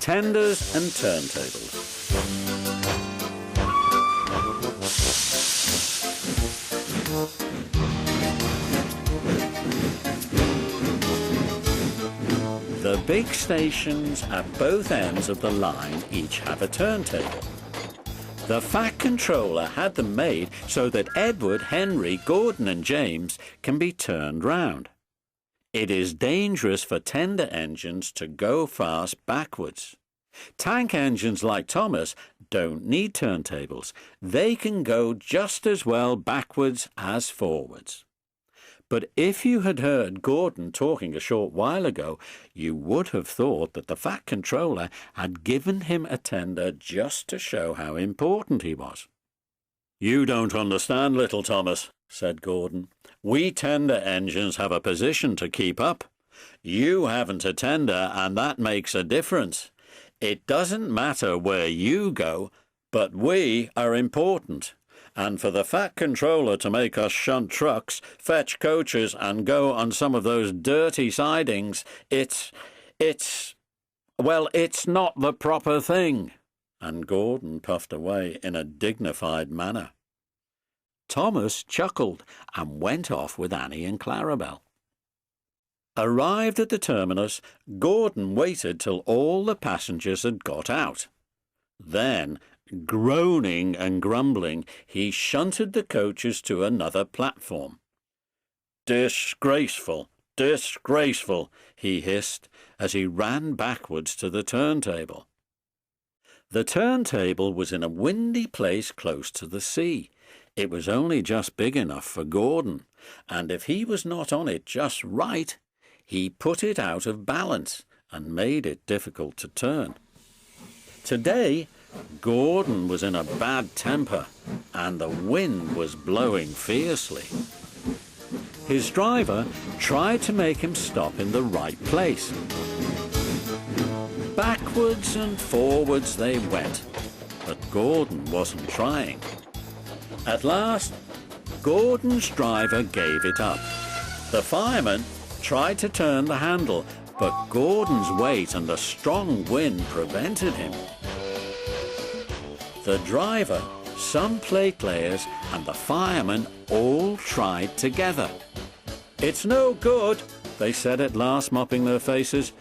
Tenders and Turntables. The big stations at both ends of the line each have a turntable. The Fat Controller had them made so that Edward, Henry, Gordon and James can be turned round. It is dangerous for tender engines to go fast backwards. Tank engines like Thomas don't need turntables. They can go just as well backwards as forwards. But if you had heard Gordon talking a short while ago, you would have thought that the Fat Controller had given him a tender just to show how important he was. "You don't understand, little Thomas," said Gordon. "We tender engines have a position to keep up. You haven't a tender, and that makes a difference. It doesn't matter where you go, but we are important. And for the Fat Controller to make us shunt trucks, fetch coaches, and go on some of those dirty sidings, it's not the proper thing." And Gordon puffed away in a dignified manner. Thomas chuckled and went off with Annie and Clarabel. Arrived at the terminus, Gordon waited till all the passengers had got out. Then, groaning and grumbling, he shunted the coaches to another platform. "Disgraceful, disgraceful," he hissed as he ran backwards to the turntable. The turntable was in a windy place close to the sea. It was only just big enough for Gordon, and if he was not on it just right, he put it out of balance and made it difficult to turn. Today, Gordon was in a bad temper, and the wind was blowing fiercely. His driver tried to make him stop in the right place. Backwards and forwards they went, but Gordon wasn't trying. At last, Gordon's driver gave it up. The fireman tried to turn the handle, but Gordon's weight and the strong wind prevented him. The driver, some plate layers, and the fireman all tried together. "It's no good," they said at last, mopping their faces.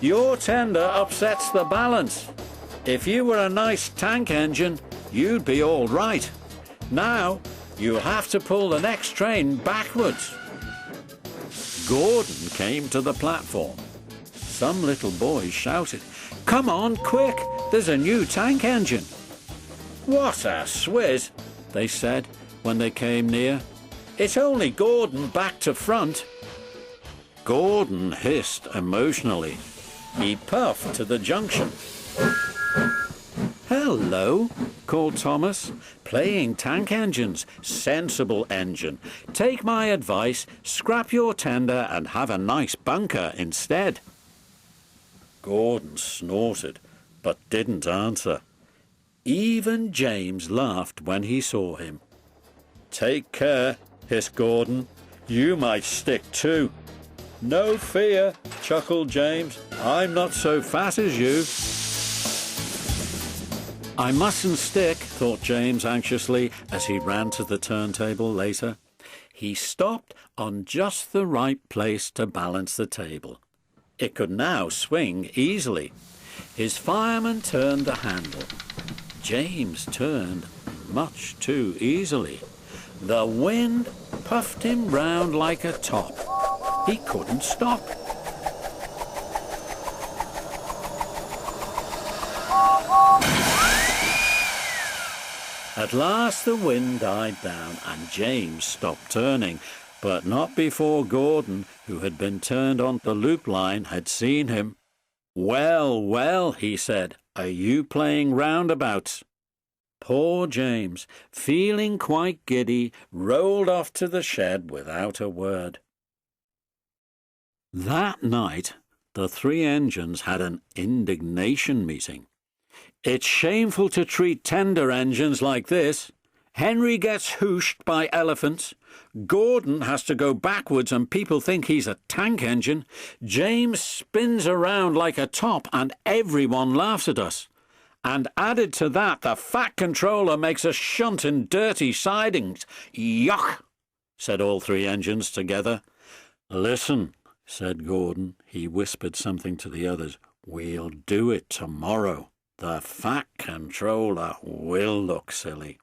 "Your tender upsets the balance. If you were a nice tank engine, you'd be all right. Now, you'll have to pull the next train backwards." Gordon came to the platform. Some little boys shouted, "Come on, quick, there's a new tank engine." "What a swizz," they said when they came near. "It's only Gordon back to front." Gordon hissed emotionally. He puffed to the junction. "Hello," called Thomas. "Playing tank engines, sensible engine. Take my advice, scrap your tender and have a nice bunker instead." Gordon snorted, but didn't answer. Even James laughed when he saw him. "Take care," hissed Gordon. "You might stick too." "No fear," chuckled James. "I'm not so fat as you." "I mustn't stick," thought James anxiously as he ran to the turntable later. He stopped on just the right place to balance the table. It could now swing easily. His fireman turned the handle. James turned much too easily. The wind puffed him round like a top. He couldn't stop. At last the wind died down and James stopped turning, but not before Gordon, who had been turned on the loop line, had seen him. "Well, well," he said, "are you playing roundabouts?" Poor James, feeling quite giddy, rolled off to the shed without a word. That night, the three engines had an indignation meeting. "It's shameful to treat tender engines like this. Henry gets hooshed by elephants. Gordon has to go backwards and people think he's a tank engine. James spins around like a top and everyone laughs at us. And added to that, the Fat Controller makes us shunt in dirty sidings. Yuck, said all three engines together. Listen, said Gordon. He whispered something to the others. We'll do it tomorrow. The Fat Controller will look silly.